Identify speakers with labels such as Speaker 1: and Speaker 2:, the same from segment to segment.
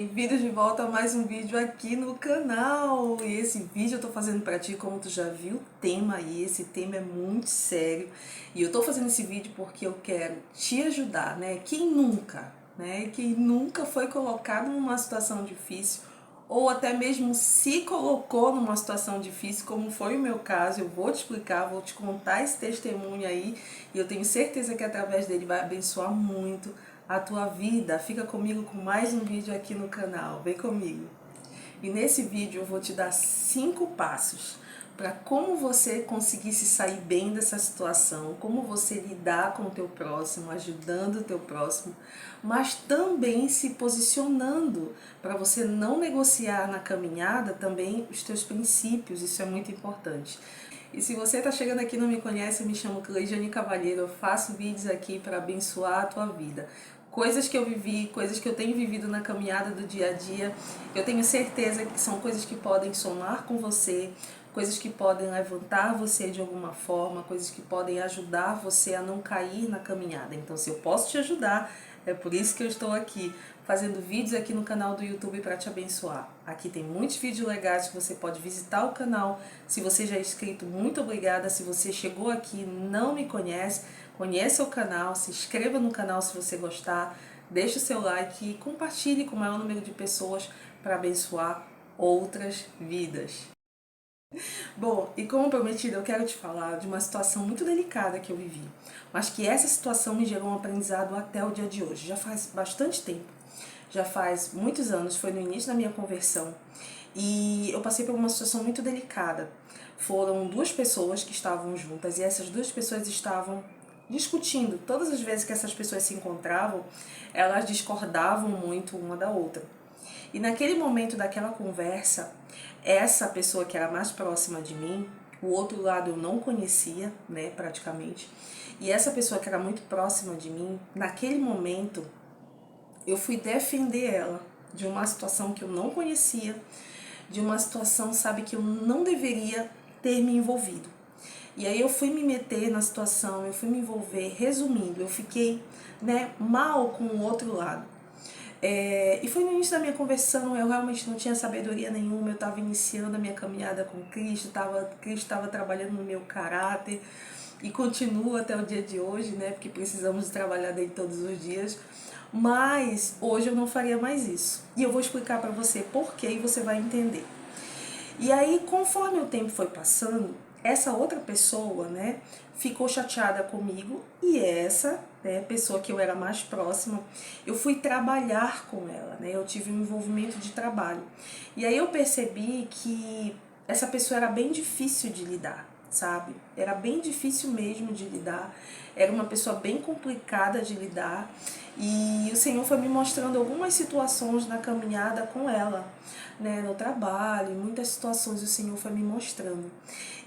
Speaker 1: Bem-vindos de volta a mais um vídeo aqui no canal. E esse vídeo eu tô fazendo pra ti, como tu já viu o tema aí, esse tema é muito sério. E eu tô fazendo esse vídeo porque eu quero te ajudar, né? Quem nunca foi colocado numa situação difícil, ou até mesmo se colocou numa situação difícil, como foi o meu caso, eu vou te explicar, vou te contar esse testemunho aí, e eu tenho certeza que através dele vai abençoar muito a tua vida. Fica comigo com mais um vídeo aqui no canal, vem comigo. E nesse vídeo eu vou te dar 5 passos para como você conseguir se sair bem dessa situação, como você lidar com o teu próximo, ajudando o teu próximo, mas também se posicionando para você não negociar na caminhada também os teus princípios, isso é muito importante. E se você está chegando aqui e não me conhece, eu me chamo Cleidiane Cavalheiro, eu faço vídeos aqui para abençoar a tua vida. Coisas que eu vivi, coisas que eu tenho vivido na caminhada do dia a dia, eu tenho certeza que são coisas que podem somar com você, coisas que podem levantar você de alguma forma, coisas que podem ajudar você a não cair na caminhada. Então, se eu posso te ajudar, é por isso que eu estou aqui, fazendo vídeos aqui no canal do YouTube para te abençoar. Aqui tem muitos vídeos legais que você pode visitar o canal. Se você já é inscrito, muito obrigada. Se você chegou aqui e não me conhece, conheça o canal, se inscreva no canal se você gostar, deixe o seu like e compartilhe com o maior número de pessoas para abençoar outras vidas. Bom, e como prometido, eu quero te falar de uma situação muito delicada que eu vivi, mas que essa situação me gerou um aprendizado até o dia de hoje. Já faz bastante tempo, já faz muitos anos, foi no início da minha conversão, e eu passei por uma situação muito delicada. Foram duas pessoas que estavam juntas e essas duas pessoas estavam discutindo. Todas as vezes que essas pessoas se encontravam, elas discordavam muito uma da outra. E naquele momento daquela conversa, essa pessoa que era mais próxima de mim, o outro lado eu não conhecia, né, praticamente, e essa pessoa que era muito próxima de mim, naquele momento, eu fui defender ela de uma situação que eu não conhecia, de uma situação, sabe, que eu não deveria ter me envolvido. E aí eu fui me meter na situação, eu fui me envolver, resumindo, eu fiquei, né, mal com o outro lado. E foi no início da minha conversão, eu realmente não tinha sabedoria nenhuma, eu estava iniciando a minha caminhada com Cristo, Cristo estava trabalhando no meu caráter e continua até o dia de hoje, né? Porque precisamos trabalhar dele todos os dias. Mas hoje eu não faria mais isso. E eu vou explicar para você por quê e você vai entender. E aí, conforme o tempo foi passando, essa outra pessoa, né, ficou chateada comigo e essa, né, pessoa que eu era mais próxima, eu fui trabalhar com ela, né, eu tive um envolvimento de trabalho. E aí eu percebi que essa pessoa era bem difícil de lidar, sabe? Era bem difícil mesmo de lidar, era uma pessoa bem complicada de lidar e o Senhor foi me mostrando algumas situações na caminhada com ela, né, no trabalho, em muitas situações o Senhor foi me mostrando.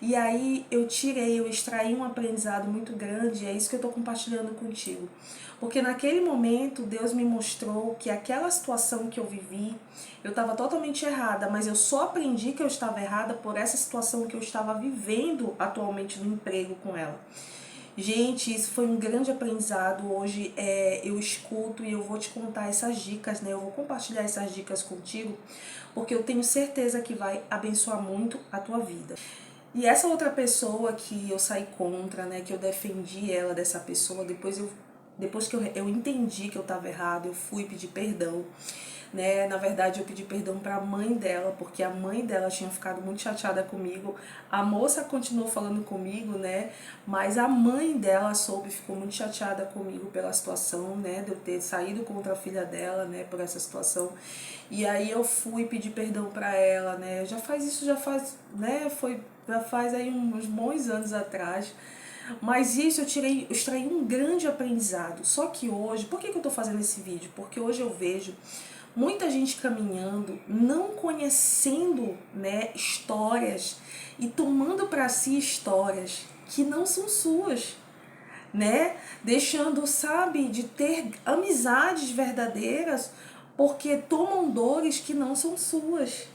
Speaker 1: E aí eu extraí um aprendizado muito grande, é isso que eu estou compartilhando contigo. Porque naquele momento Deus me mostrou que aquela situação que eu vivi, eu estava totalmente errada, mas eu só aprendi que eu estava errada por essa situação que eu estava vivendo atualmente no emprego com ela. Gente, isso foi um grande aprendizado. Hoje eu escuto e eu vou te contar essas dicas, né? Eu vou compartilhar essas dicas contigo, porque eu tenho certeza que vai abençoar muito a tua vida. E essa outra pessoa que eu saí contra, né? Que eu defendi ela dessa pessoa, depois que eu entendi que eu estava errado, eu fui pedir perdão. Né? Na verdade, eu pedi perdão para a mãe dela, porque a mãe dela tinha ficado muito chateada comigo. A moça continuou falando comigo, né? Mas a mãe dela soube, ficou muito chateada comigo pela situação, né? De eu ter saído contra a filha dela, né? Por essa situação. E aí eu fui pedir perdão para ela, né? Já faz aí uns bons anos atrás. Mas isso eu extraí um grande aprendizado. Só que hoje, por que eu tô fazendo esse vídeo? Porque hoje eu vejo muita gente caminhando, não conhecendo, né, histórias e tomando para si histórias que não são suas, né? Deixando, sabe, de ter amizades verdadeiras porque tomam dores que não são suas.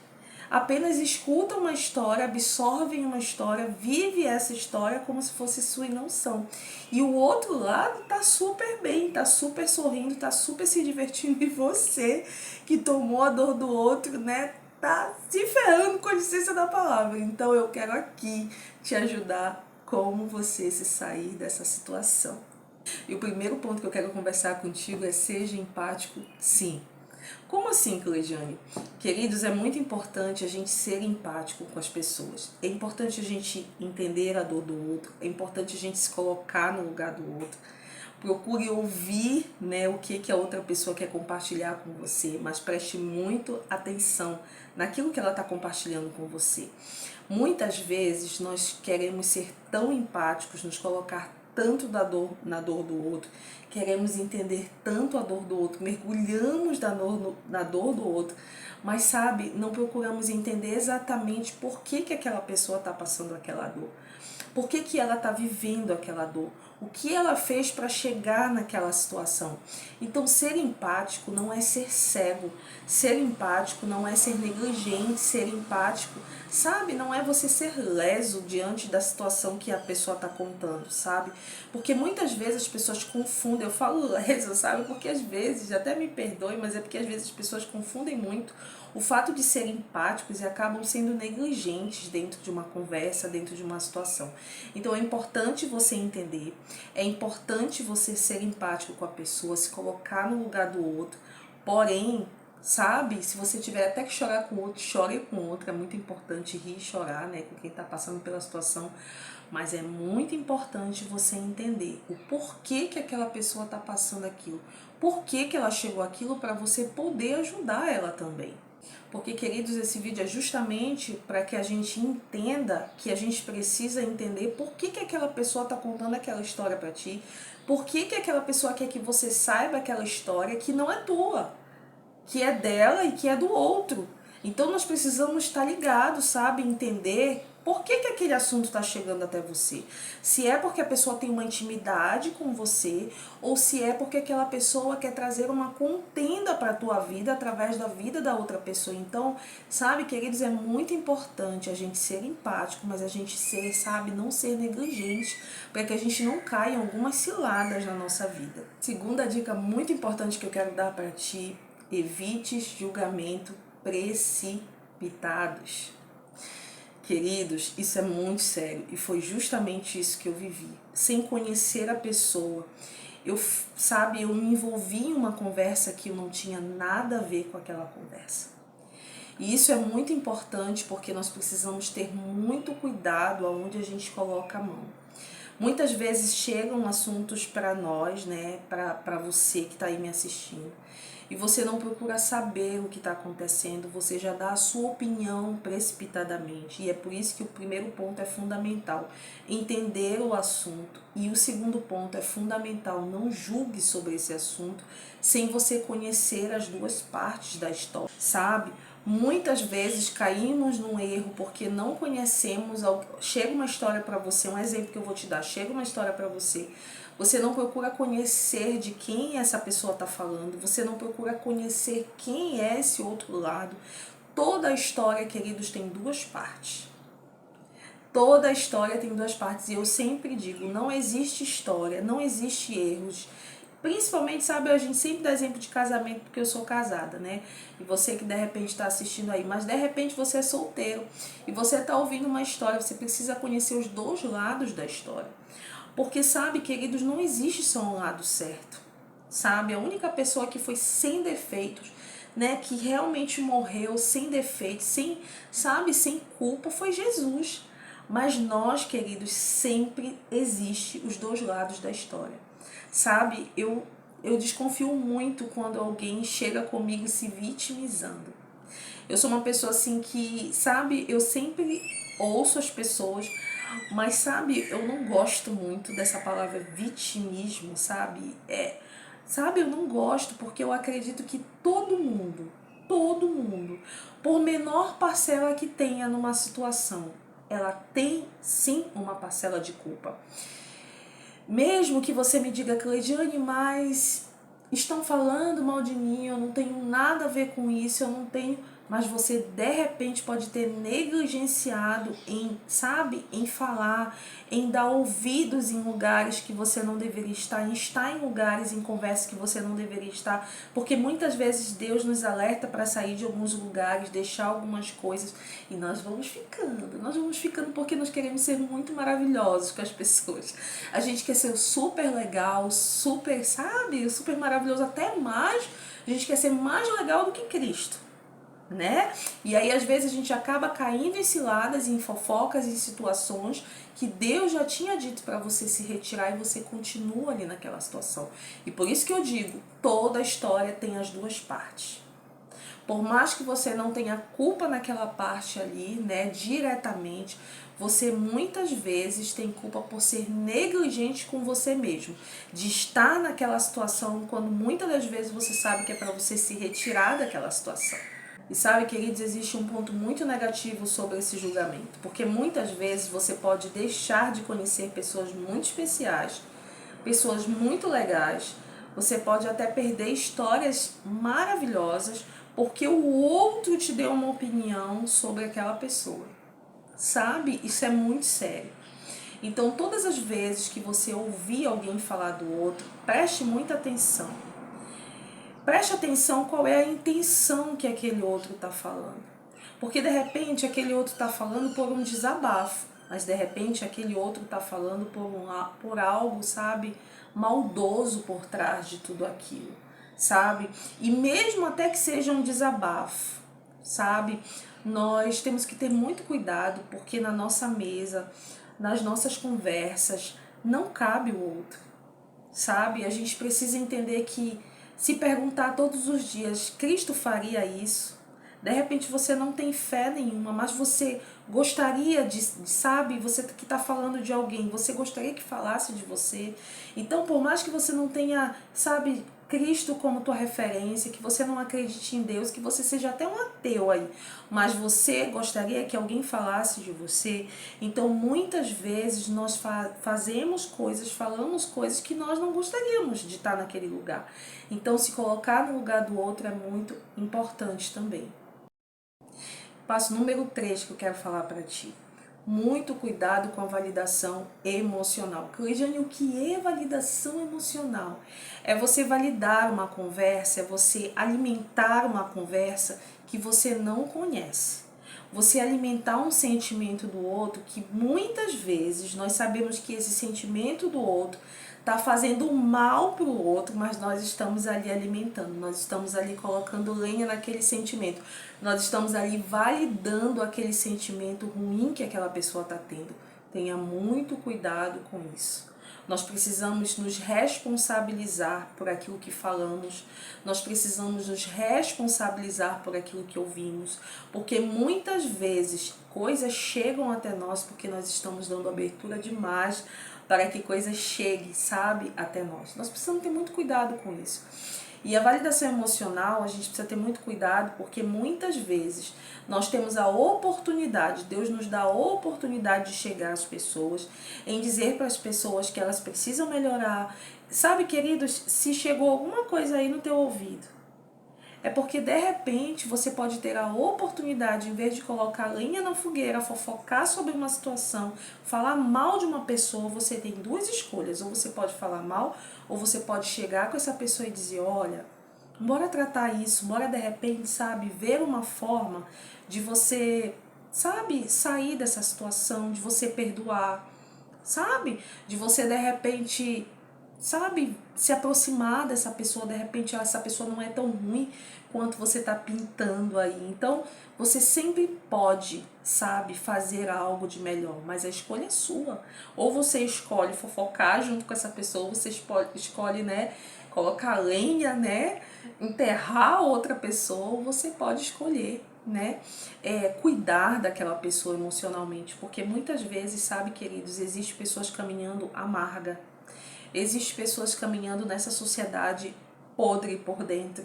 Speaker 1: apenas escutam uma história, absorvem uma história, vive essa história como se fosse sua e não são. E o outro lado tá super bem, tá super sorrindo, tá super se divertindo, e você que tomou a dor do outro, né, tá se ferrando, com a licença da palavra. Então eu quero aqui te ajudar como você se sair dessa situação. E o primeiro ponto que eu quero conversar contigo é: seja empático, sim. Como assim, Cleidiane? Queridos, é muito importante a gente ser empático com as pessoas. É importante a gente entender a dor do outro. É importante a gente se colocar no lugar do outro. Procure ouvir, né, o que a outra pessoa quer compartilhar com você, mas preste muito atenção naquilo que ela está compartilhando com você. Muitas vezes nós queremos ser tão empáticos, nos colocar tanto na dor do outro, queremos entender tanto a dor do outro, mergulhamos na dor do outro, mas sabe, não procuramos entender exatamente por que aquela pessoa está passando aquela dor. Por que ela está vivendo aquela dor? O que ela fez para chegar naquela situação? Então, ser empático não é ser cego. Ser empático não é ser negligente. Ser empático, sabe, não é você ser leso diante da situação que a pessoa está contando, sabe? Porque muitas vezes as pessoas confundem. Eu falo leso, sabe? Porque às vezes, até me perdoe, mas é porque às vezes as pessoas confundem muito o fato de serem empáticos e acabam sendo negligentes dentro de uma conversa, dentro de uma situação. Então é importante você entender, é importante você ser empático com a pessoa, se colocar no lugar do outro. Porém, sabe, se você tiver até que chorar com o outro, chore com o outro. É muito importante rir e chorar, né, com quem está passando pela situação. Mas é muito importante você entender o porquê que aquela pessoa está passando aquilo. Por que ela chegou aquilo, para você poder ajudar ela também. Porque, queridos, esse vídeo é justamente para que a gente entenda que a gente precisa entender por que aquela pessoa está contando aquela história para ti, por que aquela pessoa quer que você saiba aquela história que não é tua, que é dela e que é do outro. Então nós precisamos estar ligados, sabe? Entender por que aquele assunto está chegando até você. Se é porque a pessoa tem uma intimidade com você, ou se é porque aquela pessoa quer trazer uma contenda para a tua vida através da vida da outra pessoa. Então, sabe, queridos, é muito importante a gente ser empático, mas a gente ser, sabe, não ser negligente, para que a gente não caia em algumas ciladas na nossa vida. Segunda dica muito importante que eu quero dar para ti: evite julgamento precipitados. Queridos, isso é muito sério e foi justamente isso que eu vivi. Sem conhecer a pessoa, eu me envolvi em uma conversa que eu não tinha nada a ver com aquela conversa. E isso é muito importante porque nós precisamos ter muito cuidado aonde a gente coloca a mão. Muitas vezes chegam assuntos para nós, né, para você que está aí me assistindo, e você não procura saber o que está acontecendo, você já dá a sua opinião precipitadamente. E é por isso que o primeiro ponto é fundamental: entender o assunto. E o segundo ponto é fundamental: não julgue sobre esse assunto sem você conhecer as duas partes da história, sabe? Muitas vezes caímos num erro porque não conhecemos. Chega uma história para você, um exemplo que eu vou te dar: chega uma história para você, você não procura conhecer de quem essa pessoa está falando, você não procura conhecer quem é esse outro lado. Toda a história, queridos, tem duas partes. Toda a história tem duas partes, e eu sempre digo: não existe história, não existe erros. Principalmente, sabe, a gente sempre dá exemplo de casamento porque eu sou casada, né? E você que de repente está assistindo aí, mas de repente você é solteiro e você está ouvindo uma história, você precisa conhecer os dois lados da história. Porque, sabe, queridos, não existe só um lado certo, sabe? A única pessoa que foi sem defeitos, né, que realmente morreu sem defeitos, sem, sabe, sem culpa, foi Jesus. Mas nós, queridos, sempre existe os dois lados da história. Sabe, eu desconfio muito quando alguém chega comigo se vitimizando. Eu sou uma pessoa assim que, sabe, eu sempre ouço as pessoas, mas sabe, eu não gosto muito dessa palavra vitimismo, sabe? Sabe, eu não gosto porque eu acredito que todo mundo, por menor parcela que tenha numa situação, ela tem sim uma parcela de culpa. Mesmo que você me diga: Cleidiane, mas estão falando mal de mim, eu não tenho nada a ver com isso, eu não tenho, mas você de repente pode ter negligenciado em, sabe, em falar, em dar ouvidos em lugares que você não deveria estar, em estar em lugares, em conversas que você não deveria estar, porque muitas vezes Deus nos alerta para sair de alguns lugares, deixar algumas coisas, e nós vamos ficando porque nós queremos ser muito maravilhosos com as pessoas. A gente quer ser super legal, super, sabe, super maravilhoso, até mais, a gente quer ser mais legal do que Cristo, né? E aí às vezes a gente acaba caindo em ciladas, em fofocas, em situações que Deus já tinha dito para você se retirar e você continua ali naquela situação. E por isso que eu digo, toda história tem as duas partes. Por mais que você não tenha culpa naquela parte ali, né, diretamente, você muitas vezes tem culpa por ser negligente com você mesmo, de estar naquela situação quando muitas das vezes você sabe que é para você se retirar daquela situação. E sabe, queridos, existe um ponto muito negativo sobre esse julgamento, porque muitas vezes você pode deixar de conhecer pessoas muito especiais, pessoas muito legais, você pode até perder histórias maravilhosas porque o outro te deu uma opinião sobre aquela pessoa. Sabe? Isso é muito sério. Então, todas as vezes que você ouvir alguém falar do outro, preste muita atenção. Preste atenção qual é a intenção que aquele outro está falando. Porque de repente aquele outro está falando por um desabafo, mas de repente aquele outro está falando por algo, sabe, maldoso por trás de tudo aquilo, sabe? E mesmo até que seja um desabafo, sabe? Nós temos que ter muito cuidado porque na nossa mesa, nas nossas conversas, não cabe o outro, sabe? A gente precisa entender que se perguntar todos os dias, Cristo faria isso? De repente você não tem fé nenhuma, mas você gostaria sabe, você que está falando de alguém, você gostaria que falasse de você. Então, por mais que você não tenha, sabe, Cristo como tua referência, que você não acredite em Deus, que você seja até um ateu aí, mas você gostaria que alguém falasse de você. Então, muitas vezes nós fazemos coisas, falamos coisas que nós não gostaríamos de estar naquele lugar. Então, se colocar no lugar do outro é muito importante também. Passo número 3 que eu quero falar para ti. Muito cuidado com a validação emocional. Cleidiane, o que é validação emocional? É você validar uma conversa, é você alimentar uma conversa que você não conhece. Você alimentar um sentimento do outro que muitas vezes nós sabemos que esse sentimento do outro está fazendo mal para o outro, mas nós estamos ali alimentando, nós estamos ali colocando lenha naquele sentimento, nós estamos ali validando aquele sentimento ruim que aquela pessoa está tendo. Tenha muito cuidado com isso. Nós precisamos nos responsabilizar por aquilo que falamos, nós precisamos nos responsabilizar por aquilo que ouvimos, porque muitas vezes coisas chegam até nós porque nós estamos dando abertura demais para que coisas cheguem, sabe, até nós. Nós precisamos ter muito cuidado com isso. E a validação emocional, a gente precisa ter muito cuidado, porque muitas vezes nós temos a oportunidade, Deus nos dá a oportunidade de chegar às pessoas, em dizer para as pessoas que elas precisam melhorar. Sabe, queridos, se chegou alguma coisa aí no teu ouvido, é porque de repente você pode ter a oportunidade, em vez de colocar lenha na fogueira, fofocar sobre uma situação, falar mal de uma pessoa, você tem duas escolhas. Ou você pode falar mal, ou você pode chegar com essa pessoa e dizer, olha, bora tratar isso, bora de repente, sabe, ver uma forma de você, sabe, sair dessa situação, de você perdoar, sabe? De você de repente, sabe, se aproximar dessa pessoa, de repente essa pessoa não é tão ruim quanto você tá pintando aí. Então, você sempre pode, sabe, fazer algo de melhor, mas a escolha é sua. Ou você escolhe fofocar junto com essa pessoa, ou você escolhe, né, colocar lenha, né, enterrar outra pessoa, ou você pode escolher, né, cuidar daquela pessoa emocionalmente, porque muitas vezes, sabe, queridos, existem pessoas caminhando amarga, existem pessoas caminhando nessa sociedade podre por dentro,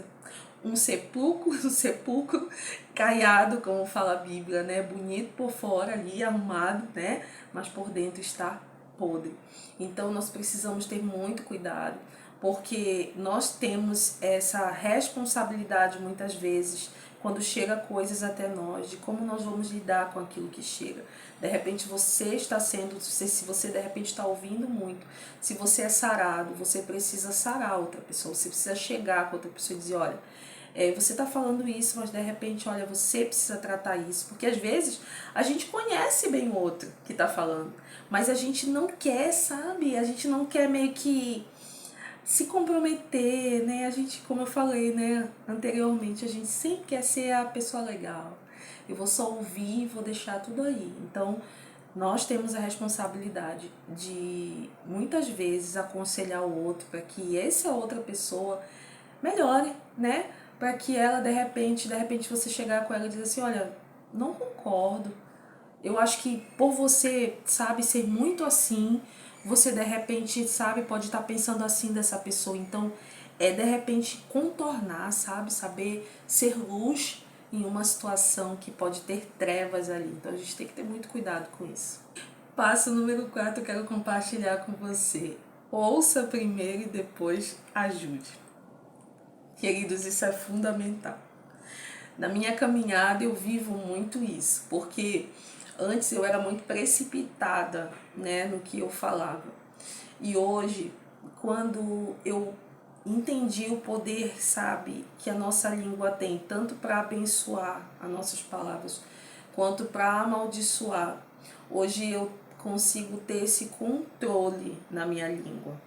Speaker 1: um sepulcro caiado, como fala a Bíblia, né, bonito por fora ali, arrumado, né, mas por dentro está podre. Então nós precisamos ter muito cuidado, porque nós temos essa responsabilidade muitas vezes quando chega coisas até nós, de como nós vamos lidar com aquilo que chega. De repente você está sendo, se você de repente está ouvindo muito, se você é sarado, você precisa sarar outra pessoa, você precisa chegar com outra pessoa e dizer, olha, você está falando isso, mas de repente, olha, você precisa tratar isso. Porque às vezes a gente conhece bem o outro que está falando, mas a gente não quer, sabe? A gente não quer meio que se comprometer, né? A gente, como eu falei, né, anteriormente, a gente sempre quer ser a pessoa legal. Eu vou só ouvir e vou deixar tudo aí. Então, nós temos a responsabilidade de, muitas vezes, aconselhar o outro para que essa outra pessoa melhore, né? Para que ela, de repente você chegar com ela e dizer assim, olha, não concordo. Eu acho que por você, sabe, ser muito assim, você de repente, sabe, pode estar pensando assim dessa pessoa. Então, de repente contornar, sabe, saber ser luz em uma situação que pode ter trevas ali. Então, a gente tem que ter muito cuidado com isso. Passo número 4, eu quero compartilhar com você. Ouça primeiro e depois ajude. Queridos, isso é fundamental. Na minha caminhada eu vivo muito isso, porque antes eu era muito precipitada, né, no que eu falava. E hoje, quando eu entendi o poder, sabe, que a nossa língua tem, tanto para abençoar as nossas palavras, quanto para amaldiçoar, hoje eu consigo ter esse controle na minha língua.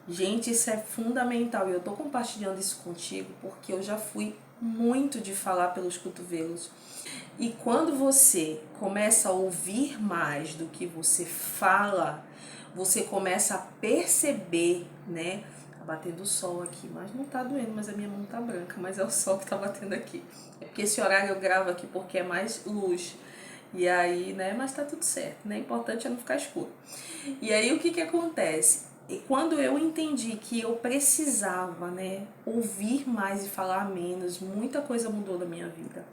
Speaker 1: Gente, isso é fundamental e eu tô compartilhando isso contigo porque eu já fui muito de falar pelos cotovelos. E quando você começa a ouvir mais do que você fala, você começa a perceber, né? Tá batendo o sol aqui, mas não tá doendo, mas a minha mão tá branca, mas é o sol que tá batendo aqui. É porque esse horário eu gravo aqui porque é mais luz. E aí, né, mas tá tudo certo, né? O importante é não ficar escuro. E aí o que que acontece? E quando eu entendi que eu precisava, né, ouvir mais e falar menos, muita coisa mudou na minha vida.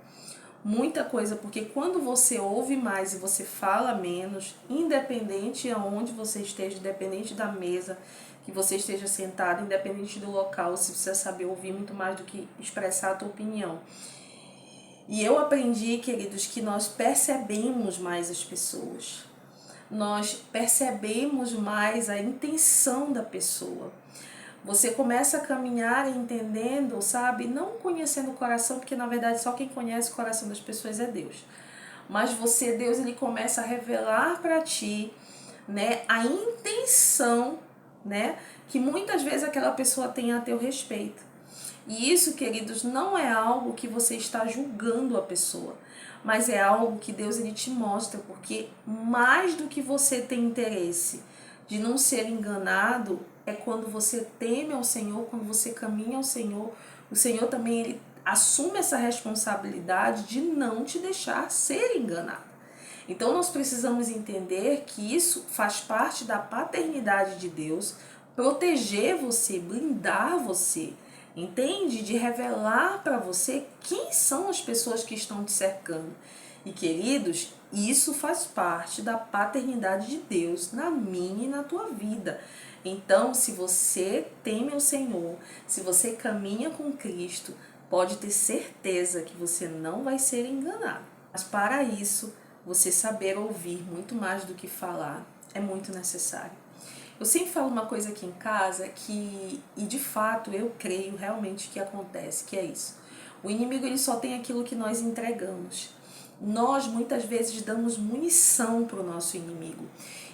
Speaker 1: Muita coisa, porque quando você ouve mais e você fala menos, independente aonde você esteja, independente da mesa que você esteja sentado, independente do local, você precisa saber ouvir muito mais do que expressar a tua opinião. E eu aprendi, queridos, que nós percebemos mais as pessoas. Nós percebemos mais a intenção da pessoa. Você começa a caminhar entendendo, sabe? Não conhecendo o coração, porque na verdade só quem conhece o coração das pessoas é Deus. Mas você, Deus, ele começa a revelar para ti, né, a intenção, né, que muitas vezes aquela pessoa tem a teu respeito. E isso, queridos, não é algo que você está julgando a pessoa, mas é algo que Deus ele te mostra, porque mais do que você tem interesse de não ser enganado, é quando você teme ao Senhor, quando você caminha ao Senhor, o Senhor também ele assume essa responsabilidade de não te deixar ser enganado. Então nós precisamos entender que isso faz parte da paternidade de Deus, proteger você, blindar você, entende? De revelar para você quem são as pessoas que estão te cercando. E queridos, isso faz parte da paternidade de Deus na minha e na tua vida. Então, se você teme ao Senhor, se você caminha com Cristo, pode ter certeza que você não vai ser enganado. Mas para isso, você saber ouvir muito mais do que falar é muito necessário. Eu sempre falo uma coisa aqui em casa e de fato eu creio realmente que acontece, que é isso. O inimigo ele só tem aquilo que nós entregamos. Nós muitas vezes damos munição para o nosso inimigo.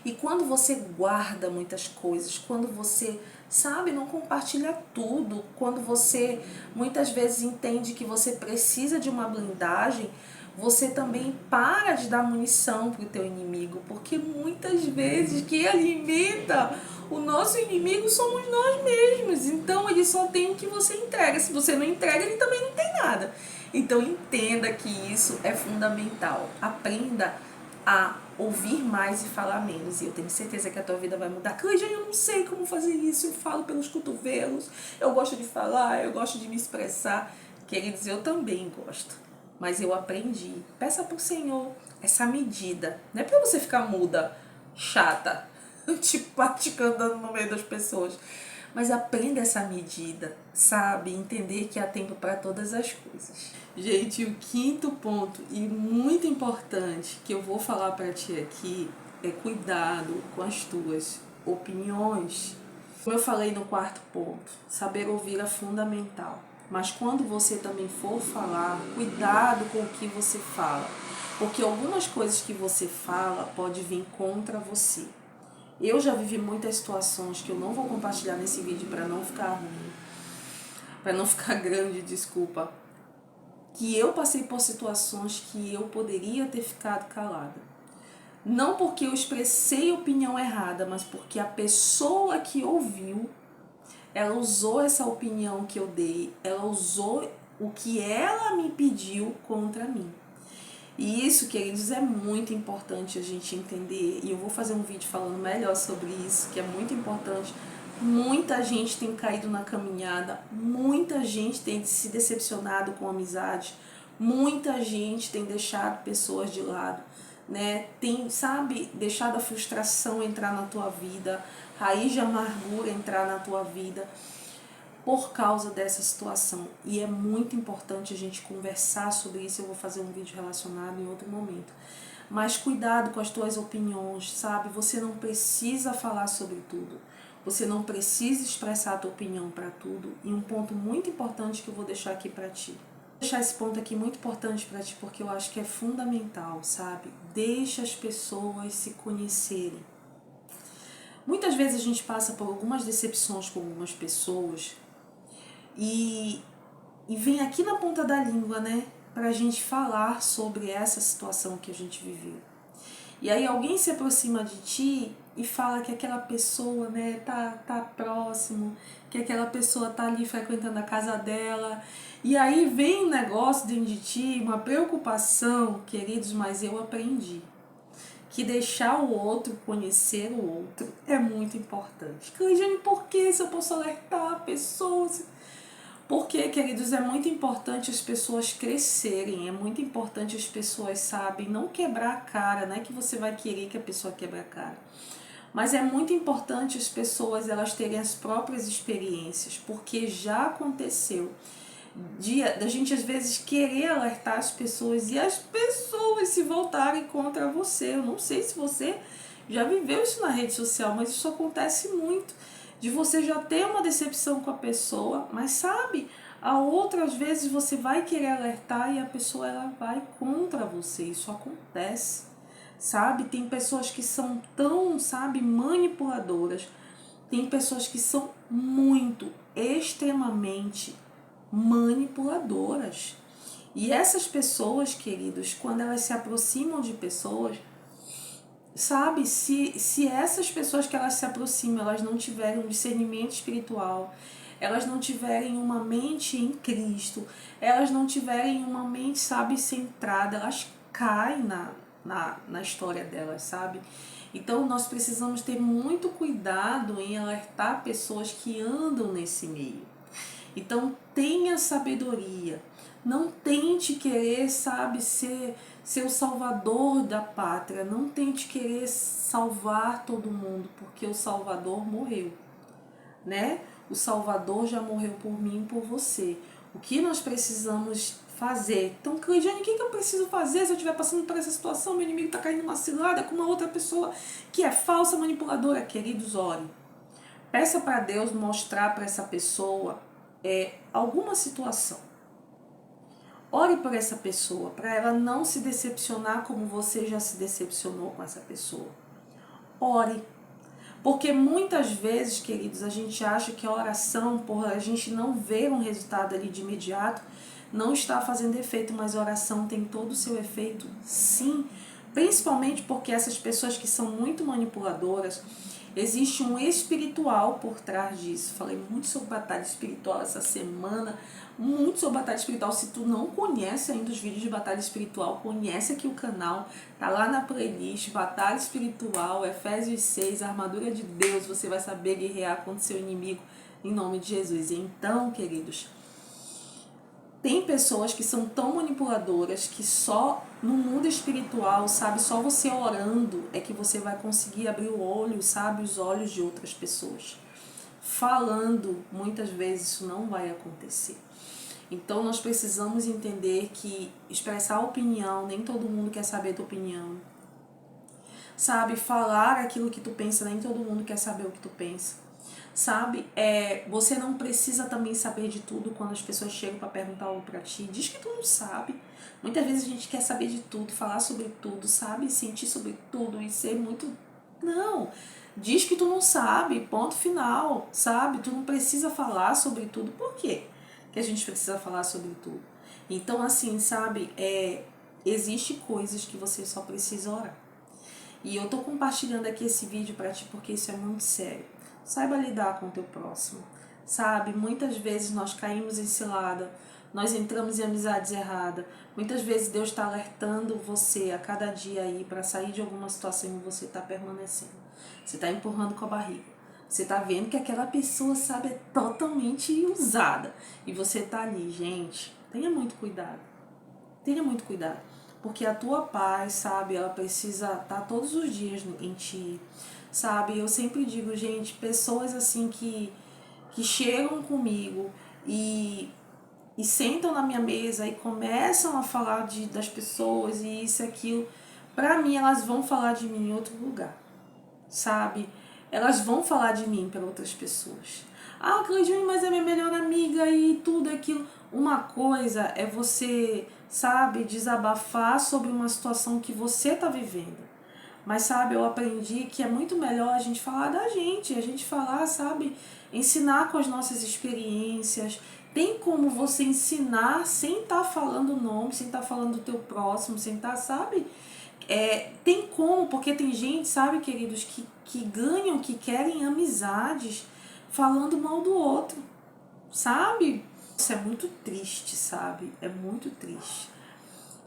Speaker 1: E quando você guarda muitas coisas, quando você, sabe, não compartilha tudo, quando você muitas vezes entende que você precisa de uma blindagem, você também para de dar munição para o teu inimigo, porque muitas vezes quem alimenta o nosso inimigo somos nós mesmos. Então ele só tem o que você entrega. Se você não entrega, ele também não tem nada. Então entenda que isso é fundamental. Aprenda a ouvir mais e falar menos. E eu tenho certeza que a tua vida vai mudar. Cláudia, eu não sei como fazer isso. Eu falo pelos cotovelos. Eu gosto de falar, eu gosto de me expressar. Queridos, eu também gosto. Mas eu aprendi. Peça pro Senhor essa medida. Não é pra você ficar muda, chata, tipo, praticando andando no meio das pessoas. Mas aprenda essa medida, sabe? Entender que há tempo para todas as coisas. Gente, o quinto ponto, e muito importante, que eu vou falar para ti aqui, é cuidado com as tuas opiniões. Como eu falei no quarto ponto, saber ouvir é fundamental. Mas quando você também for falar, cuidado com o que você fala. Porque algumas coisas que você fala pode vir contra você. Eu já vivi muitas situações que eu não vou compartilhar nesse vídeo para não ficar ruim, para não ficar grande, desculpa. Que eu passei por situações que eu poderia ter ficado calada. Não porque eu expressei opinião errada, mas porque a pessoa que ouviu, ela usou essa opinião que eu dei, ela usou o que ela me pediu contra mim. E isso, queridos, é muito importante a gente entender, e eu vou fazer um vídeo falando melhor sobre isso, que é muito importante. Muita gente tem caído na caminhada, muita gente tem se decepcionado com a amizade, muita gente tem deixado pessoas de lado, né? Tem, sabe, deixado a frustração entrar na tua vida, raiz de amargura entrar na tua vida por causa dessa situação. E é muito importante a gente conversar sobre isso. Eu vou fazer um vídeo relacionado em outro momento. Mas cuidado com as tuas opiniões, sabe? Você não precisa falar sobre tudo. Você não precisa expressar a tua opinião para tudo. E um ponto muito importante que eu vou deixar aqui para ti. Vou deixar esse ponto aqui muito importante para ti porque eu acho que é fundamental, sabe? Deixa as pessoas se conhecerem. Muitas vezes a gente passa por algumas decepções com algumas pessoas e vem aqui na ponta da língua, né, pra gente falar sobre essa situação que a gente viveu. E aí alguém se aproxima de ti e fala que aquela pessoa, né, tá próximo, que aquela pessoa tá ali frequentando a casa dela. E aí vem um negócio dentro de ti, uma preocupação, queridos, mas eu aprendi que deixar o outro conhecer o outro é muito importante. Cleide, por que se eu posso alertar pessoas? Porque, queridos, é muito importante as pessoas crescerem, é muito importante as pessoas, sabem, não quebrar a cara, não é que você vai querer que a pessoa quebre a cara. Mas é muito importante as pessoas elas terem as próprias experiências, porque já aconteceu da gente às vezes querer alertar as pessoas e as pessoas se voltarem contra você. Eu não sei se você já viveu isso na rede social, mas isso acontece muito. De você já ter uma decepção com a pessoa, mas sabe, a outras vezes você vai querer alertar e a pessoa ela vai contra você. Isso acontece, sabe? Tem pessoas que são tão, sabe, manipuladoras. Tem pessoas que são muito, extremamente manipuladoras. E essas pessoas, queridos, quando elas se aproximam de pessoas, sabe, se essas pessoas que elas se aproximam, elas não tiverem um discernimento espiritual, elas não tiverem uma mente em Cristo, elas não tiverem uma mente, sabe, centrada, elas caem na história delas, sabe? Então nós precisamos ter muito cuidado em alertar pessoas que andam nesse meio. Então tenha sabedoria, não tente querer, sabe, ser o salvador da pátria, não tente querer salvar todo mundo, porque o Salvador morreu, né? O Salvador já morreu por mim e por você. O que nós precisamos fazer? Então, Cleidiane, o que eu preciso fazer se eu estiver passando por essa situação? Meu inimigo está caindo numa cilada com uma outra pessoa que é falsa, manipuladora. Queridos, ore. Peça para Deus mostrar para essa pessoa alguma situação. Ore por essa pessoa, para ela não se decepcionar como você já se decepcionou com essa pessoa. Ore. Porque muitas vezes, queridos, a gente acha que a oração, por a gente não ver um resultado ali de imediato, não está fazendo efeito, mas a oração tem todo o seu efeito, sim. Principalmente porque essas pessoas que são muito manipuladoras, existe um espiritual por trás disso. Falei muito sobre batalha espiritual essa semana, muito sobre batalha espiritual. Se tu não conhece ainda os vídeos de batalha espiritual, conhece aqui o canal, tá lá na playlist, batalha espiritual, Efésios 6, armadura de Deus, você vai saber guerrear contra o seu inimigo em nome de Jesus. Então, queridos, tem pessoas que são tão manipuladoras que só no mundo espiritual, sabe, só você orando é que você vai conseguir abrir o olho, sabe, os olhos de outras pessoas. falando, muitas vezes isso não vai acontecer. Então nós precisamos entender que expressar opinião, nem todo mundo quer saber a tua opinião. Sabe, falar aquilo que tu pensa, nem todo mundo quer saber o que tu pensa. Sabe, você não precisa também saber de tudo quando as pessoas chegam para perguntar algo para ti. Diz que tu não sabe. Muitas vezes a gente quer saber de tudo, falar sobre tudo, sabe, sentir sobre tudo e ser muito... Não, diz que tu não sabe, ponto final, sabe? Tu não precisa falar sobre tudo. Por quê que a gente precisa falar sobre tudo? Então, assim, sabe, existe coisas que você só precisa orar. E eu tô compartilhando aqui esse vídeo para ti porque isso é muito sério. Saiba lidar com o teu próximo, sabe? Muitas vezes nós caímos em cilada, nós entramos em amizades erradas. Muitas vezes Deus está alertando você a cada dia aí para sair de alguma situação e você está permanecendo. Você está empurrando com a barriga. Você está vendo que aquela pessoa, sabe, é totalmente usada. E você está ali, gente, tenha muito cuidado. Tenha muito cuidado. Porque a tua paz, sabe, ela precisa estar todos os dias em ti. Sabe, eu sempre digo, gente, pessoas assim que chegam comigo e sentam na minha mesa e começam a falar das pessoas e isso e aquilo, pra mim elas vão falar de mim em outro lugar, sabe? Elas vão falar de mim para outras pessoas. Ah, Cleide, mas é minha melhor amiga e tudo aquilo. Uma coisa é você, sabe, desabafar sobre uma situação que você tá vivendo. Mas, sabe, eu aprendi que é muito melhor a gente falar da gente, a gente falar, sabe, ensinar com as nossas experiências. Tem como você ensinar sem estar falando o nome, sem estar falando do teu próximo, sem estar, sabe? Tem como, porque tem gente, sabe, queridos, que ganham, que querem amizades falando mal do outro, sabe? Isso é muito triste, sabe? É muito triste.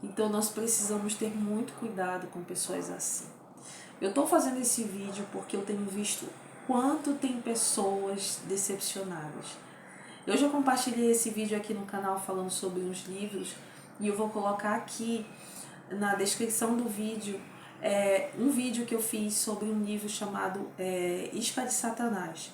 Speaker 1: Então nós precisamos ter muito cuidado com pessoas assim. Eu tô fazendo esse vídeo porque eu tenho visto quanto tem pessoas decepcionadas. Eu já compartilhei esse vídeo aqui no canal falando sobre uns livros e eu vou colocar aqui na descrição do vídeo um vídeo que eu fiz sobre um livro chamado Isca de Satanás.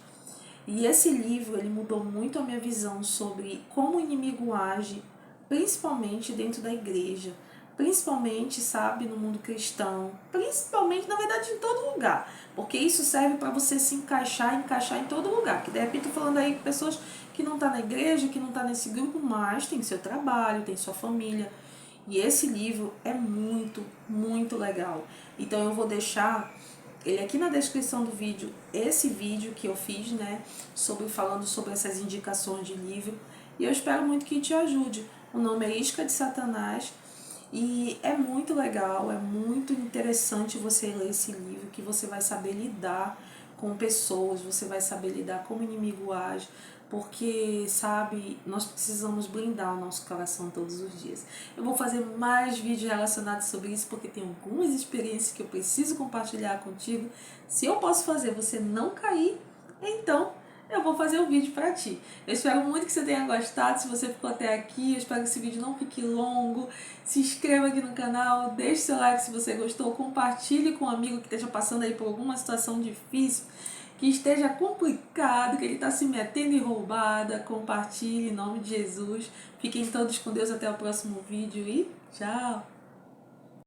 Speaker 1: E esse livro ele mudou muito a minha visão sobre como o inimigo age, principalmente dentro da igreja, principalmente, sabe, no mundo cristão, principalmente, na verdade, em todo lugar, porque isso serve para você se encaixar em todo lugar, que de repente eu tô falando aí com pessoas que não tá na igreja, que não tá nesse grupo, mas tem seu trabalho, tem sua família, e esse livro é muito, muito legal. Então eu vou deixar ele aqui na descrição do vídeo, esse vídeo que eu fiz, né, falando sobre essas indicações de livro, e eu espero muito que te ajude. O nome é Isca de Satanás, e é muito legal, é muito interessante você ler esse livro, que você vai saber lidar com pessoas, você vai saber lidar como o inimigo age, porque, sabe, nós precisamos blindar o nosso coração todos os dias. Eu vou fazer mais vídeos relacionados sobre isso, porque tem algumas experiências que eu preciso compartilhar contigo. Se eu posso fazer você não cair, então eu vou fazer um vídeo pra ti. Eu espero muito que você tenha gostado. Se você ficou até aqui, eu espero que esse vídeo não fique longo. Se inscreva aqui no canal, deixe seu like se você gostou, compartilhe com um amigo que esteja passando aí por alguma situação difícil, que esteja complicado, que ele está se metendo em roubada. Compartilhe em nome de Jesus. Fiquem todos com Deus até o próximo vídeo e tchau!